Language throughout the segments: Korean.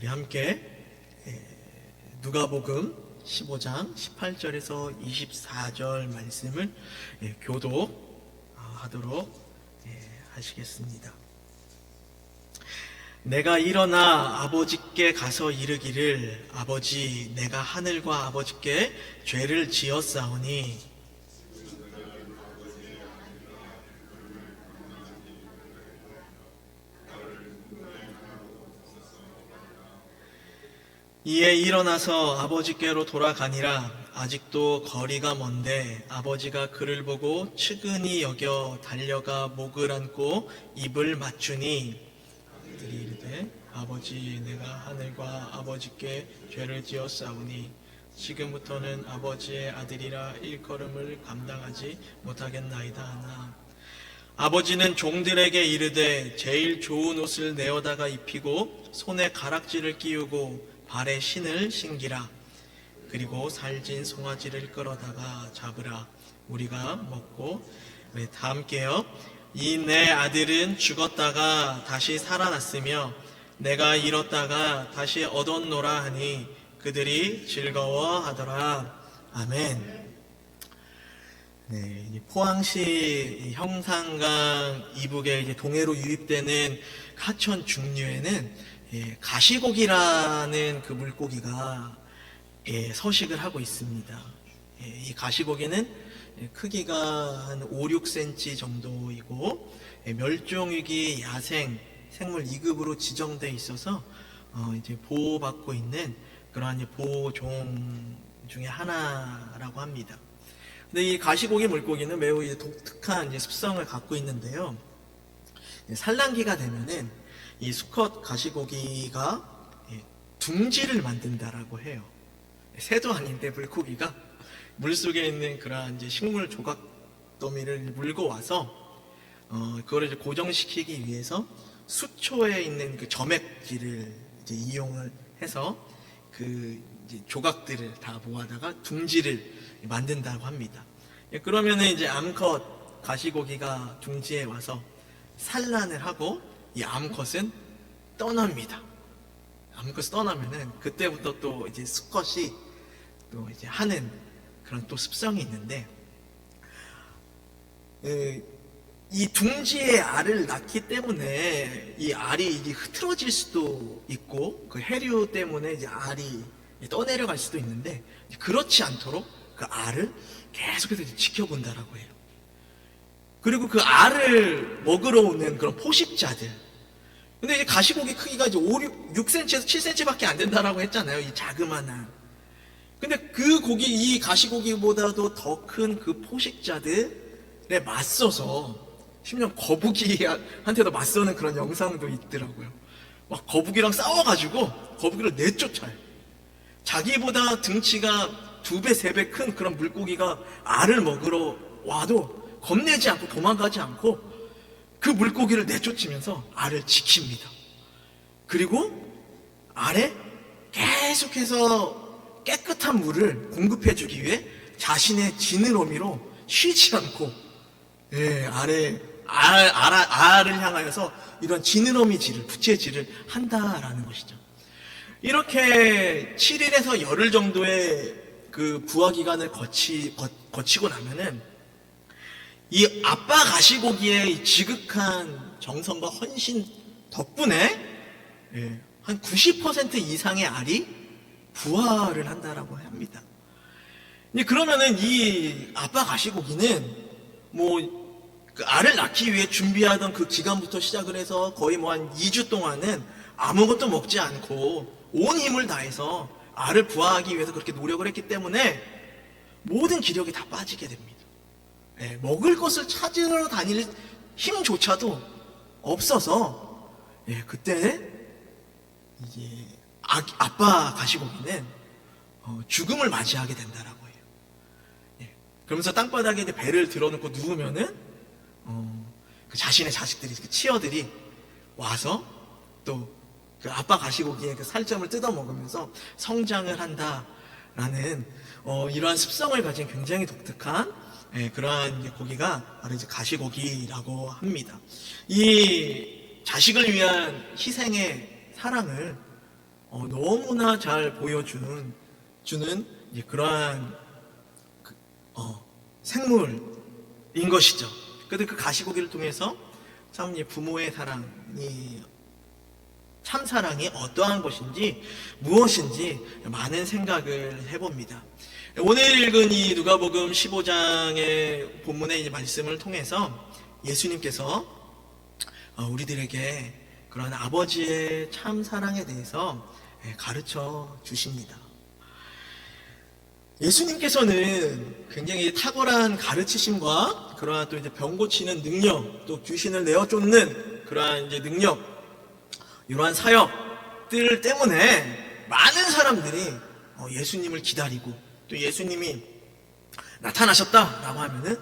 우리 함께 누가복음 15장 18절에서 24절 말씀을 교독하도록 하시겠습니다. 내가 일어나 아버지께 가서 이르기를 아버지 내가 하늘과 아버지께 죄를 지었사오니 이에 일어나서 아버지께로 돌아가니라. 아직도 거리가 먼데 아버지가 그를 보고 측은히 여겨 달려가 목을 안고 입을 맞추니 그들이 이르되 아버지 내가 하늘과 아버지께 죄를 지었사오니 지금부터는 아버지의 아들이라 일컬음을 감당하지 못하겠나이다 하나 아버지는 종들에게 이르되 제일 좋은 옷을 내어다가 입히고 손에 가락지를 끼우고 발에 신을 신기라. 그리고 살진 송아지를 끌어다가 잡으라. 우리가 먹고 다 함께요. 이 내 아들은 죽었다가 다시 살아났으며 내가 잃었다가 다시 얻었노라 하니 그들이 즐거워하더라. 아멘. 네, 포항시 형산강 이북에 이제 동해로 유입되는 하천 중류에는 가시고기라는 그 물고기가 서식을 하고 있습니다. 이 가시고기는 크기가 한 5, 6cm 정도이고 멸종위기 야생 생물 2급으로 지정돼 있어서 이제 보호받고 있는 그러한 보호종 중에 하나라고 합니다. 근데 이 가시고기 물고기는 매우 독특한 습성을 갖고 있는데요. 산란기가 되면은 이 수컷 가시고기가 둥지를 만든다라고 해요. 새도 아닌데 물고기가 물속에 있는 그러한 식물 조각 더미를 물고 와서 그거를 이제 고정시키기 위해서 수초에 있는 그 점액질을 이제 이용을 해서 그 이제 조각들을 다 모아다가 둥지를 만든다고 합니다. 그러면은 이제 암컷 가시고기가 둥지에 와서 산란을 하고 이 암컷은 떠납니다. 암컷이 떠나면은 그때부터 또 이제 수컷이 또 이제 하는 그런 또 습성이 있는데 이 둥지에 알을 낳기 때문에 이 알이 이제 흐트러질 수도 있고 그 해류 때문에 이제 알이 떠내려갈 수도 있는데 그렇지 않도록 그 알을 계속해서 지켜본다라고 해요. 그리고 그 알을 먹으러 오는 그런 포식자들. 근데 이제 가시고기 크기가 이제 6cm에서 7cm밖에 안 된다라고 했잖아요. 이 자그마한. 근데 그 고기, 이 가시고기보다도 더 큰 그 포식자들에 맞서서 심지어 거북이한테도 맞서는 그런 영상도 있더라고요. 막 거북이랑 싸워가지고 거북이를 내쫓아요. 자기보다 등치가 2배, 3배 큰 그런 물고기가 알을 먹으러 와도 겁내지 않고 도망가지 않고 그 물고기를 내쫓으면서 알을 지킵니다. 그리고 알에 계속해서 깨끗한 물을 공급해주기 위해 자신의 지느러미로 쉬지 않고 알을 향하여서 이런 지느러미질을 부채질을 한다라는 것이죠. 이렇게 7일에서 열흘 정도의 그 부화 기간을 거치고 나면은 이 아빠 가시고기의 지극한 정성과 헌신 덕분에 한 90% 이상의 알이 부화를 한다라고 합니다. 그러면은 이 아빠 가시고기는 그 알을 낳기 위해 준비하던 그 기간부터 시작을 해서 거의 한 2주 동안은 아무것도 먹지 않고 온 힘을 다해서 알을 부화하기 위해서 그렇게 노력을 했기 때문에 모든 기력이 다 빠지게 됩니다. 먹을 것을 찾으러 다닐 힘조차도 없어서 그때 이제 아빠 가시고기는 죽음을 맞이하게 된다라고 해요. 그러면서 땅바닥에 배를 들어놓고 누우면은 그 자신의 자식들이 그 치어들이 와서 또 그 아빠 가시고기의 그 살점을 뜯어 먹으면서 성장을 한다라는 이러한 습성을 가진 굉장히 독특한 그러한 고기가 바로 이제 가시고기라고 합니다. 이 자식을 위한 희생의 사랑을 너무나 잘 보여주는 이제 그러한 생물인 것이죠. 그런데 그 가시고기를 통해서 참 부모의 사랑이 참 사랑이 어떠한 것인지 무엇인지 많은 생각을 해봅니다. 오늘 읽은 이 누가복음 15장의 본문의 말씀을 통해서 예수님께서 우리들에게 그런 아버지의 참 사랑에 대해서 가르쳐 주십니다. 예수님께서는 굉장히 탁월한 가르치심과 그러한 또 이제 병 고치는 능력, 또 귀신을 내어 쫓는 그러한 이제 능력, 이러한 사역들 때문에 많은 사람들이 예수님을 기다리고 또 예수님이 나타나셨다라고 하면은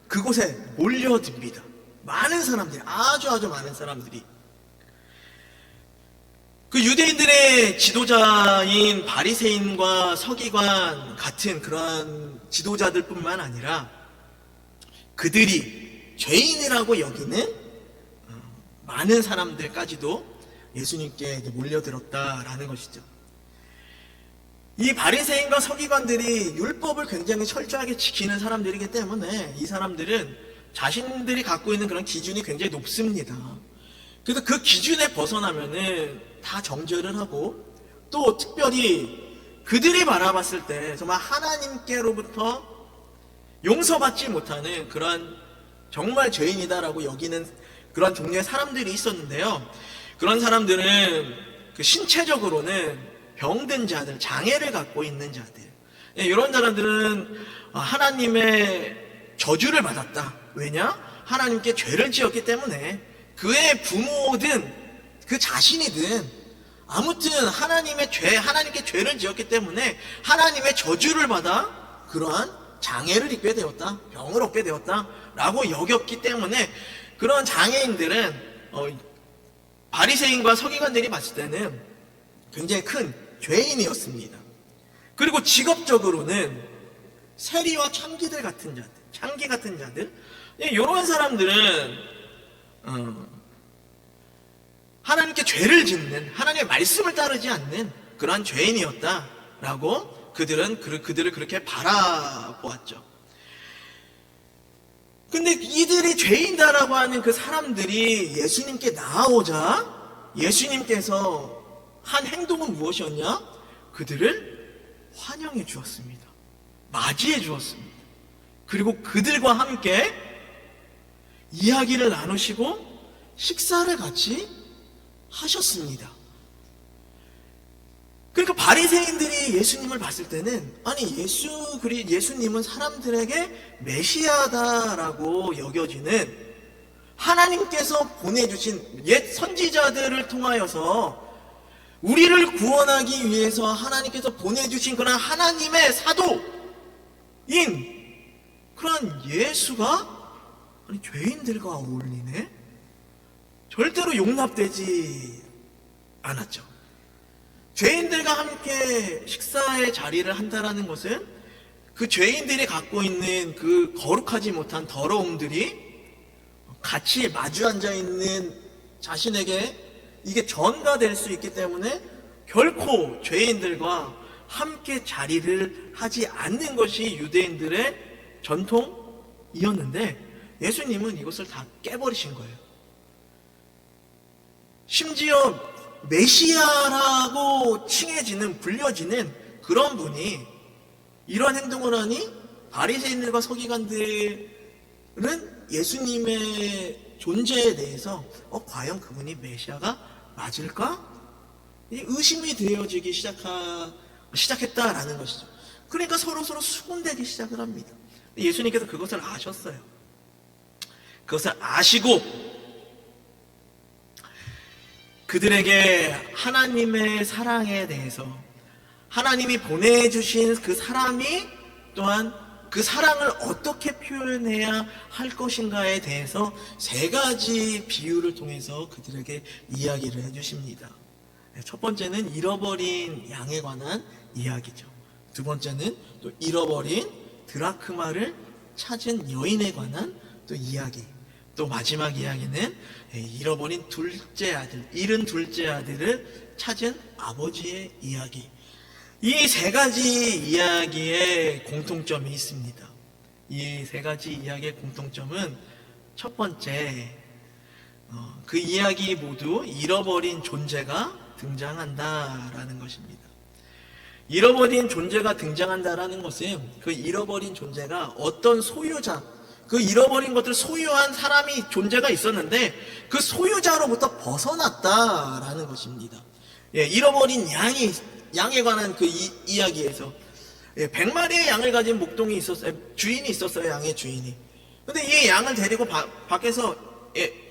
그곳에 몰려듭니다. 많은 사람들이, 아주 많은 사람들이. 그 유대인들의 지도자인 바리새인과 서기관 같은 그러한 지도자들 뿐만 아니라 그들이 죄인이라고 여기는 많은 사람들까지도 예수님께 몰려들었다라는 것이죠. 이 바리새인과 서기관들이 율법을 굉장히 철저하게 지키는 사람들이기 때문에 이 사람들은 자신들이 갖고 있는 그런 기준이 굉장히 높습니다. 그래서 그 기준에 벗어나면은 다 정죄를 하고, 또 특별히 그들이 바라봤을 때 정말 하나님께로부터 용서받지 못하는 그런 정말 죄인이다라고 여기는 그런 종류의 사람들이 있었는데요. 그런 사람들은 그 신체적으로는 병든 자들, 장애를 갖고 있는 자들, 이런 사람들은 하나님의 저주를 받았다. 왜냐? 하나님께 죄를 지었기 때문에 그의 부모든 그 자신이든 아무튼 하나님께 죄를 지었기 때문에 하나님의 저주를 받아 그러한 장애를 입게 되었다, 병을 얻게 되었다라고 여겼기 때문에 그런 장애인들은 바리새인과 서기관들이 봤을 때는 굉장히 큰 죄인이었습니다. 그리고 직업적으로는 세리와 창기 같은 자들, 이런 사람들은 하나님께 죄를 짓는, 하나님의 말씀을 따르지 않는 그러한 죄인이었다라고 그들을 그렇게 바라보았죠. 근데 이들이 죄인다라고 하는 그 사람들이 예수님께 나아오자 예수님께서 한 행동은 무엇이었냐? 그들을 환영해 주었습니다. 맞이해 주었습니다. 그리고 그들과 함께 이야기를 나누시고 식사를 같이 하셨습니다. 그러니까 바리새인들이 예수님을 봤을 때는 예수님은 사람들에게 메시아다라고 여겨지는 하나님께서 보내주신 옛 선지자들을 통하여서 우리를 구원하기 위해서 하나님께서 보내주신 그런 하나님의 사도인 그런 예수가 죄인들과 어울리네? 절대로 용납되지 않았죠. 죄인들과 함께 식사의 자리를 한다라는 것은 그 죄인들이 갖고 있는 그 거룩하지 못한 더러움들이 같이 마주 앉아 있는 자신에게 이게 전가될 수 있기 때문에 결코 죄인들과 함께 자리를 하지 않는 것이 유대인들의 전통이었는데 예수님은 이것을 다 깨버리신 거예요. 심지어 메시아라고 불려지는 그런 분이 이런 행동을 하니 바리새인들과 서기관들은 예수님의 존재에 대해서 과연 그분이 메시아가 맞을까? 의심이 되어지기 시작했다라는 것이죠. 그러니까 서로 수군대기 시작을 합니다. 예수님께서 그것을 아셨어요. 그것을 아시고 그들에게 하나님의 사랑에 대해서 하나님이 보내주신 그 사람이 또한 그 사랑을 어떻게 표현해야 할 것인가에 대해서 3가지 비유를 통해서 그들에게 이야기를 해주십니다. 첫 번째는 잃어버린 양에 관한 이야기죠. 두 번째는 또 잃어버린 드라크마를 찾은 여인에 관한 또 이야기. 또 마지막 이야기는 잃어버린 둘째 아들, 잃은 둘째 아들을 찾은 아버지의 이야기. 이 세 가지 이야기에 공통점이 있습니다. 이 세 가지 이야기의 공통점은 첫 번째, 그 이야기 모두 잃어버린 존재가 등장한다라는 것입니다. 잃어버린 존재가 등장한다라는 것은 그 잃어버린 존재가 어떤 소유자, 그 잃어버린 것들을 소유한 사람이 존재가 있었는데 그 소유자로부터 벗어났다라는 것입니다. 잃어버린 양에 관한 그 이야기에서 100마리의 양을 가진 목동이 있었어요. 주인이 있었어요. 양의 주인이. 근데 이 양을 데리고 밖에서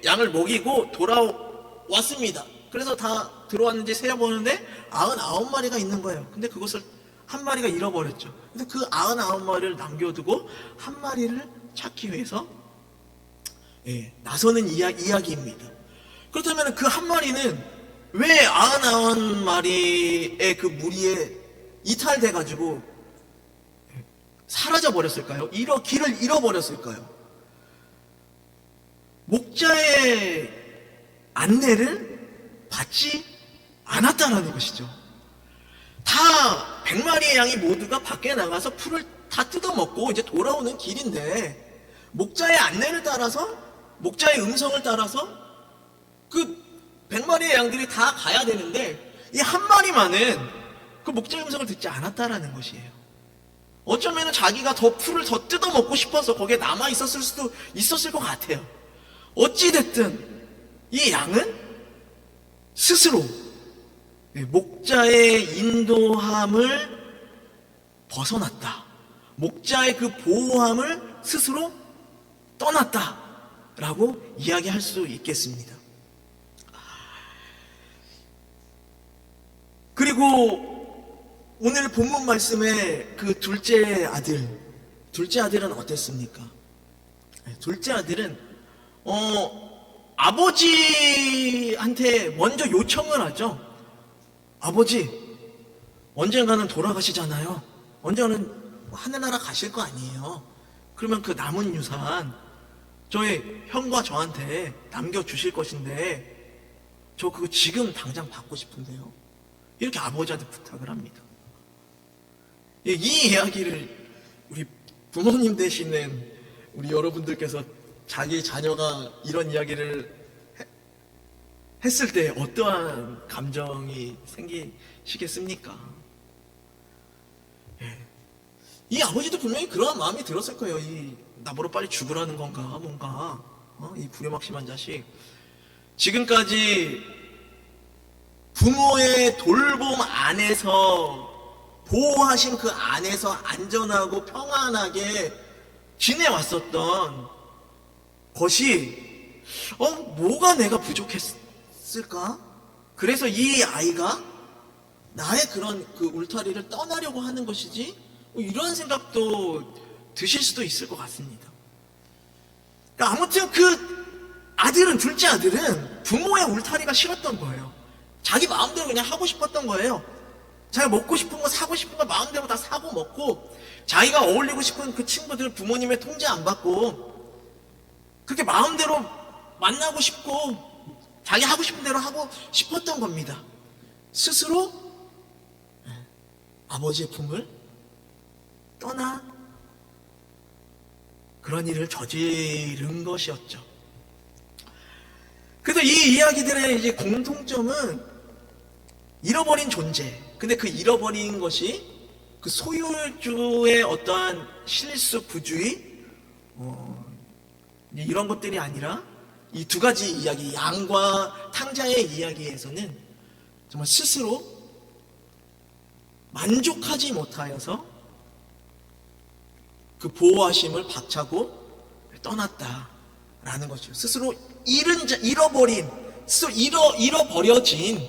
양을 먹이고 돌아왔습니다. 그래서 다 들어왔는지 세어보는데 99마리가 있는 거예요. 근데 그것을 한 마리가 잃어버렸죠. 근데 그 99마리를 남겨두고 한 마리를 찾기 위해서 나서는 이야기입니다. 그렇다면 그 한 마리는 왜 99마리의 그 무리에 이탈돼가지고 사라져 버렸을까요? 길을 잃어버렸을까요? 목자의 안내를 받지 않았다는 것이죠. 다 100마리의 양이 모두가 밖에 나가서 풀을 다 뜯어먹고 이제 돌아오는 길인데 목자의 안내를 따라서, 목자의 음성을 따라서 그 100마리의 양들이 다 가야 되는데 이 한 마리만은 그 목자의 음성을 듣지 않았다라는 것이에요. 어쩌면 자기가 더 풀을 더 뜯어먹고 싶어서 거기에 남아 있었을 수도 있었을 것 같아요. 어찌됐든 이 양은 스스로 목자의 인도함을 벗어났다. 목자의 그 보호함을 스스로 떠났다라고 이야기할 수 있겠습니다. 그리고 오늘 본문 말씀의 그 둘째 아들은 어땠습니까? 둘째 아들은 아버지한테 먼저 요청을 하죠. 아버지, 언젠가는 돌아가시잖아요. 언젠가는 하늘나라 가실 거 아니에요. 그러면 그 남은 유산 저희 형과 저한테 남겨주실 것인데 저 그거 지금 당장 받고 싶은데요. 이렇게 아버지한테 부탁을 합니다. 이 이야기를 우리 부모님 되시는 우리 여러분들께서 자기 자녀가 이런 이야기를 했을 때 어떠한 감정이 생기시겠습니까? 이 아버지도 분명히 그러한 마음이 들었을 거예요. 나보러 빨리 죽으라는 건가 뭔가 이 불효막심한 자식. 지금까지 부모의 돌봄 안에서, 보호하신 그 안에서 안전하고 평안하게 지내왔었던 것이 뭐가 내가 부족했을까? 그래서 이 아이가 나의 그런 그 울타리를 떠나려고 하는 것이지? 이런 생각도 드실 수도 있을 것 같습니다. 그러니까 아무튼 그 아들은, 둘째 아들은 부모의 울타리가 싫었던 거예요. 자기 마음대로 그냥 하고 싶었던 거예요. 자기가 먹고 싶은 거, 사고 싶은 거 마음대로 다 사고 먹고, 자기가 어울리고 싶은 그 친구들 부모님의 통제 안 받고, 그렇게 마음대로 만나고 싶고, 자기 하고 싶은 대로 하고 싶었던 겁니다. 스스로 아버지의 품을 떠나 그런 일을 저지른 것이었죠. 그래서 이 이야기들의 이제 공통점은 잃어버린 존재. 근데 그 잃어버린 것이 그 소유주의 어떠한 실수, 부주의, 이런 것들이 아니라 이 두 가지 이야기, 양과 탕자의 이야기에서는 정말 스스로 만족하지 못하여서 그 보호하심을 박차고 떠났다라는 것이죠. 스스로 잃어버린, 스스로 잃어버려진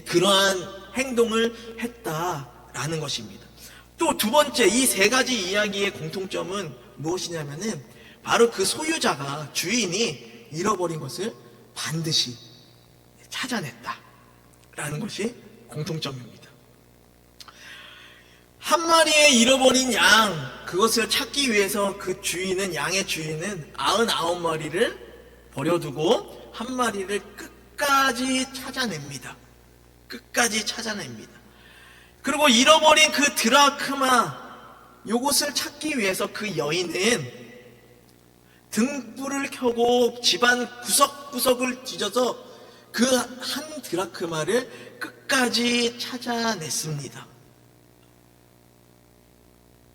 그러한 행동을 했다라는 것입니다. 또 두 번째, 이 세 가지 이야기의 공통점은 무엇이냐면은 바로 그 소유자가, 주인이 잃어버린 것을 반드시 찾아냈다라는 것이 공통점입니다. 한 마리의 잃어버린 양, 그것을 찾기 위해서 그 주인은, 양의 주인은 99마리를 버려두고 한 마리를 끝까지 찾아냅니다. 끝까지 찾아냅니다. 그리고 잃어버린 그 드라크마, 요것을 찾기 위해서 그 여인은 등불을 켜고 집안 구석구석을 뒤져서 그 한 드라크마를 끝까지 찾아냈습니다.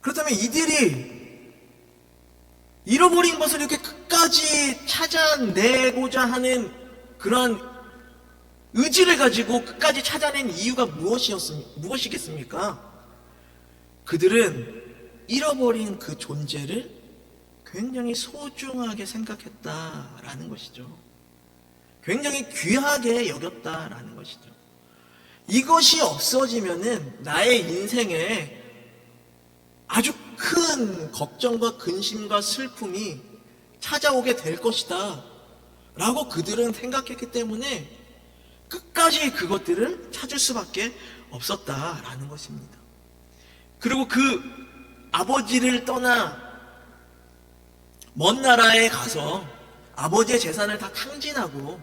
그렇다면 이들이 잃어버린 것을 이렇게 끝까지 찾아내고자 하는 그런 의지를 가지고 끝까지 찾아낸 이유가 무엇이겠습니까? 그들은 잃어버린 그 존재를 굉장히 소중하게 생각했다라는 것이죠. 굉장히 귀하게 여겼다라는 것이죠. 이것이 없어지면은 나의 인생에 아주 큰 걱정과 근심과 슬픔이 찾아오게 될 것이다 라고 그들은 생각했기 때문에 끝까지 그것들을 찾을 수밖에 없었다라는 것입니다. 그리고 그 아버지를 떠나 먼 나라에 가서 아버지의 재산을 다 탕진하고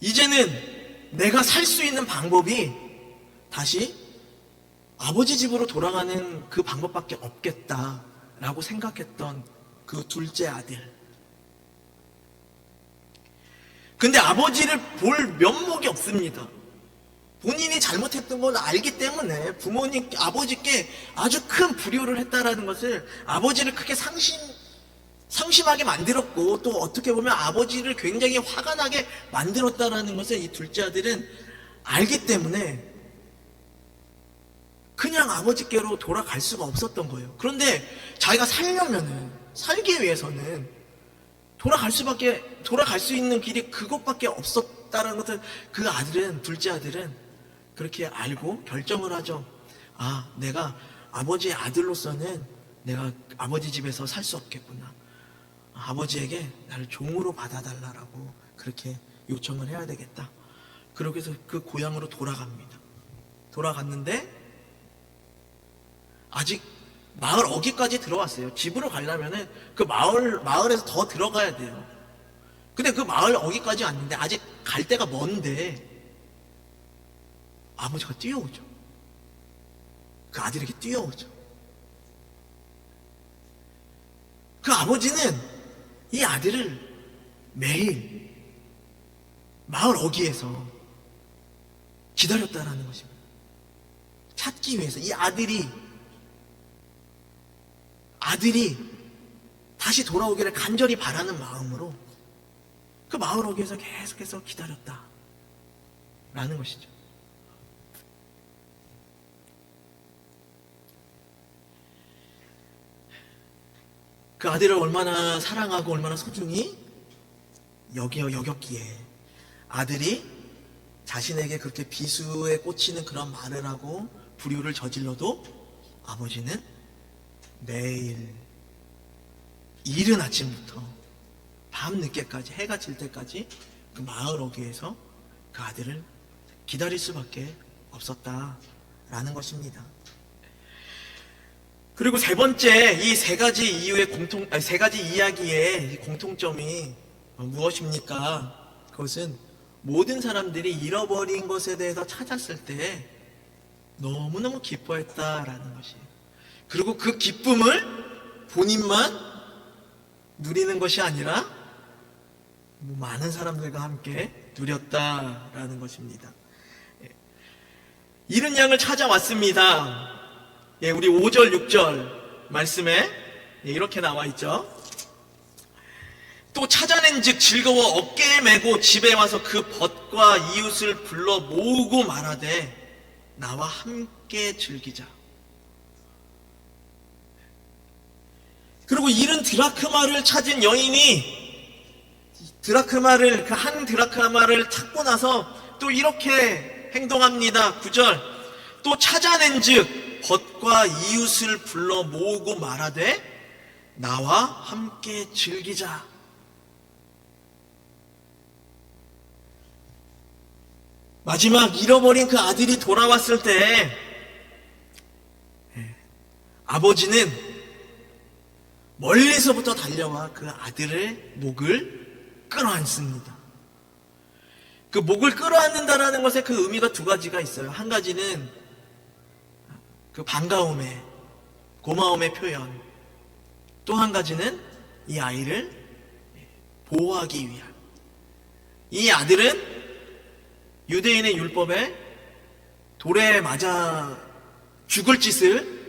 이제는 내가 살 수 있는 방법이 다시 아버지 집으로 돌아가는 그 방법밖에 없겠다라고 생각했던 그 둘째 아들. 근데 아버지를 볼 면목이 없습니다. 본인이 잘못했던 걸 알기 때문에 아버지께 아주 큰 불효를 했다라는 것을 아버지를 크게 상심하게 만들었고, 또 어떻게 보면 아버지를 굉장히 화가 나게 만들었다라는 것을 이 둘째 아들은 알기 때문에 그냥 아버지께로 돌아갈 수가 없었던 거예요. 그런데 자기가 살기 위해서는 돌아갈 수 있는 길이 그것밖에 없었다는 것을 둘째 아들은 그렇게 알고 결정을 하죠. 내가 아버지의 아들로서는 내가 아버지 집에서 살 수 없겠구나. 아버지에게 나를 종으로 받아달라고 그렇게 요청을 해야 되겠다. 그러고 해서 그 고향으로 돌아갑니다. 돌아갔는데 아직 마을 어귀까지 들어왔어요. 집으로 가려면은 그 마을에서 더 들어가야 돼요. 근데 그 마을 어귀까지 왔는데 아직 갈 데가 먼데 아버지가 뛰어오죠. 그 아들에게 뛰어오죠. 그 아버지는 이 아들을 매일 마을 어귀에서 기다렸다라는 것입니다. 찾기 위해서 이 아들이 다시 돌아오기를 간절히 바라는 마음으로 그 마을 어귀에서 계속해서 기다렸다라는 것이죠. 그 아들을 얼마나 사랑하고 얼마나 소중히 여겼기에 아들이 자신에게 그렇게 비수에 꽂히는 그런 말을 하고 불효를 저질러도 아버지는 매일 이른 아침부터 밤늦게까지 해가 질 때까지 그 마을 어귀에서 그 아들을 기다릴 수밖에 없었다라는 것입니다. 그리고 세 번째, 이 세 가지 이야기의 공통점이 무엇입니까? 그것은 모든 사람들이 잃어버린 것에 대해서 찾았을 때 너무너무 기뻐했다라는 것이에요. 그리고 그 기쁨을 본인만 누리는 것이 아니라 많은 사람들과 함께 누렸다라는 것입니다. 잃은 양을 찾아왔습니다. 우리 5절, 6절 말씀에 이렇게 나와 있죠. 또 찾아낸 즉 즐거워 어깨에 메고 집에 와서 그 벗과 이웃을 불러 모으고 말하되 나와 함께 즐기자. 그리고 잃은 드라크마를 찾은 여인이 그 한 드라크마를 찾고 나서 또 이렇게 행동합니다. 9절. 또 찾아낸 즉 벗과 이웃을 불러 모으고 말하되 나와 함께 즐기자. 마지막 잃어버린 그 아들이 돌아왔을 때 아버지는 멀리서부터 달려와 그 아들의 목을 끌어안습니다. 그 목을 끌어안는다라는 것에 그 의미가 두 가지가 있어요. 한 가지는 그 반가움의, 고마움의 표현. 또 한 가지는 이 아이를 보호하기 위한. 이 아들은 유대인의 율법에 돌에 맞아 죽을 짓을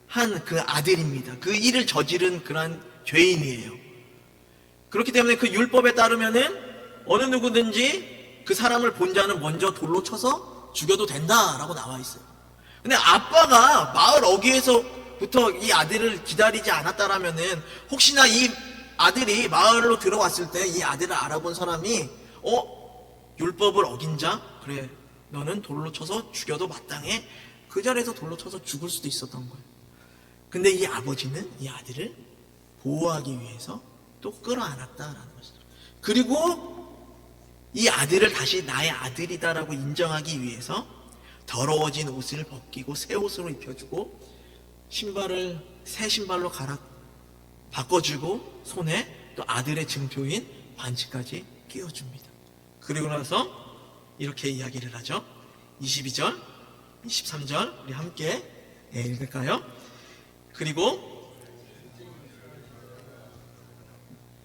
한 그 아들입니다. 그 일을 저지른 그러한 죄인이에요. 그렇기 때문에 그 율법에 따르면은 어느 누구든지 그 사람을 본 자는 먼저 돌로 쳐서 죽여도 된다라고 나와 있어요. 근데 아빠가 마을 어귀에서부터 이 아들을 기다리지 않았다라면은 혹시나 이 아들이 마을로 들어왔을 때 이 아들을 알아본 사람이 율법을 어긴 자? 그래, 너는 돌로 쳐서 죽여도 마땅해. 그 자리에서 돌로 쳐서 죽을 수도 있었던 거예요. 근데 이 아버지는 이 아들을 보호하기 위해서 또 끌어안았다라는 것이죠. 그리고 이 아들을 다시 나의 아들이다라고 인정하기 위해서 더러워진 옷을 벗기고 새 옷으로 입혀주고 신발을 새 신발로 바꿔주고 손에 또 아들의 증표인 반지까지 끼워줍니다. 그리고 나서 이렇게 이야기를 하죠. 22절, 23절 우리 함께 읽을까요? 그리고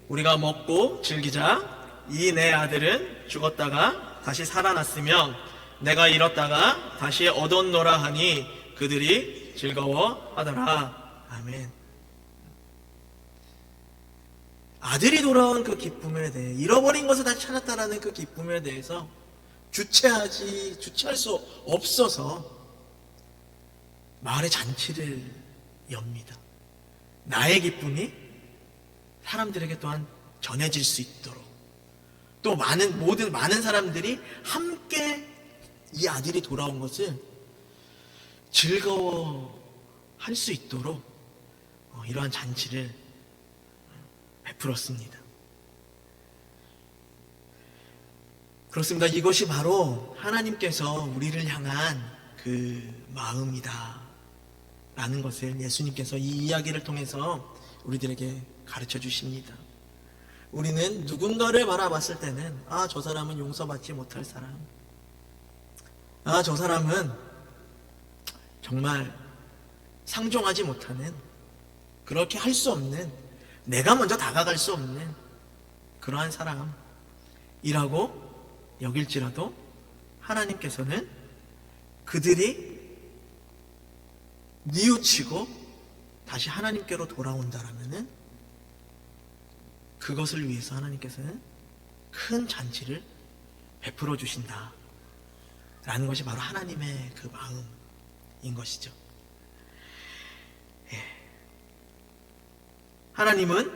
우리가 먹고 즐기자. 이 내 아들은 죽었다가 다시 살아났으며 내가 잃었다가 다시 얻었노라 하니 그들이 즐거워하더라. 아멘. 아들이 돌아온 그 기쁨에 대해, 잃어버린 것을 다시 찾았다라는 그 기쁨에 대해서 주체할 수 없어서 마을의 잔치를 엽니다. 나의 기쁨이 사람들에게 또한 전해질 수 있도록, 또 많은 사람들이 함께 이 아들이 돌아온 것을 즐거워할 수 있도록 이러한 잔치를 베풀었습니다. 그렇습니다. 이것이 바로 하나님께서 우리를 향한 그 마음이다 라는 것을 예수님께서 이 이야기를 통해서 우리들에게 가르쳐 주십니다. 우리는 누군가를 바라봤을 때는 저 사람은 용서받지 못할 사람, 저 사람은 정말 상종하지 못하는, 그렇게 할 수 없는, 내가 먼저 다가갈 수 없는 그러한 사람이라고 여길지라도 하나님께서는 그들이 뉘우치고 다시 하나님께로 돌아온다라면은 그것을 위해서 하나님께서는 큰 잔치를 베풀어 주신다 라는 것이 바로 하나님의 그 마음인 것이죠. 하나님은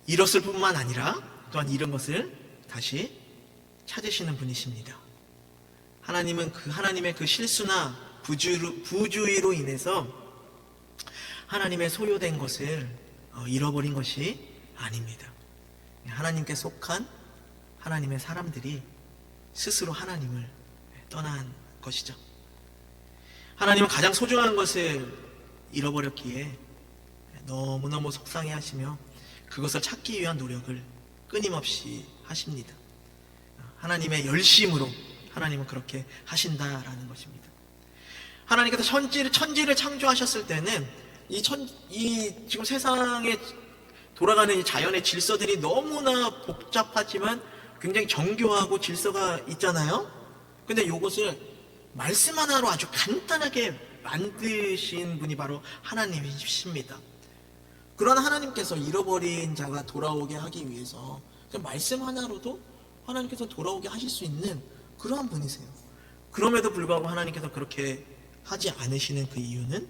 잃었을 뿐만 아니라 또한 잃은 것을 다시 찾으시는 분이십니다. 하나님은 하나님의 그 실수나 부주의로 인해서 하나님의 소유된 것을 잃어버린 것이 아닙니다. 하나님께 속한 하나님의 사람들이 스스로 하나님을 떠난 것이죠. 하나님은 가장 소중한 것을 잃어버렸기에 너무너무 속상해 하시며 그것을 찾기 위한 노력을 끊임없이 하십니다. 하나님의 열심으로 하나님은 그렇게 하신다라는 것입니다. 하나님께서 천지를 창조하셨을 때는 이 지금 세상에 돌아가는 이 자연의 질서들이 너무나 복잡하지만 굉장히 정교하고 질서가 있잖아요. 근데 이것을 말씀 하나로 아주 간단하게 만드신 분이 바로 하나님이십니다. 그런 하나님께서 잃어버린 자가 돌아오게 하기 위해서 말씀 하나로도 하나님께서 돌아오게 하실 수 있는 그러한 분이세요. 그럼에도 불구하고 하나님께서 그렇게 하지 않으시는 그 이유는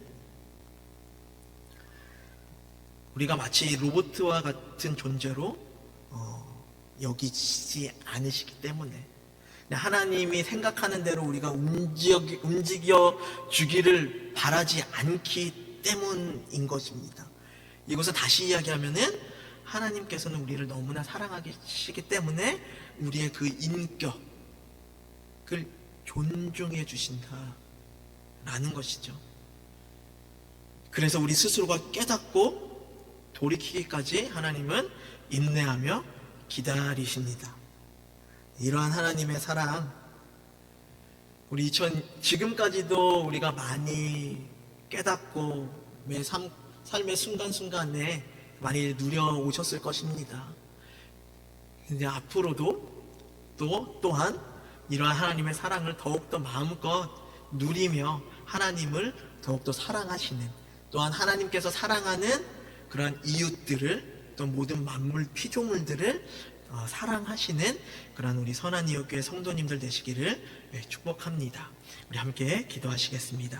우리가 마치 로봇과 같은 존재로 여기지 않으시기 때문에, 하나님이 생각하는 대로 우리가 움직여 주기를 바라지 않기 때문인 것입니다. 이것을 다시 이야기하면은 하나님께서는 우리를 너무나 사랑하시기 때문에 우리의 그 인격을 존중해 주신다라는 것이죠. 그래서 우리 스스로가 깨닫고 돌이키기까지 하나님은 인내하며 기다리십니다. 이러한 하나님의 사랑, 우리 지금까지도 우리가 많이 깨닫고 삶의 순간순간에 많이 누려오셨을 것입니다. 근데 앞으로도 또한 이러한 하나님의 사랑을 더욱더 마음껏 누리며 하나님을 더욱더 사랑하시는, 또한 하나님께서 사랑하는 그러한 이웃들을, 또 모든 만물 피조물들을 사랑하시는 그런 우리 선한 이웃교회 성도님들 되시기를 축복합니다. 우리 함께 기도하시겠습니다.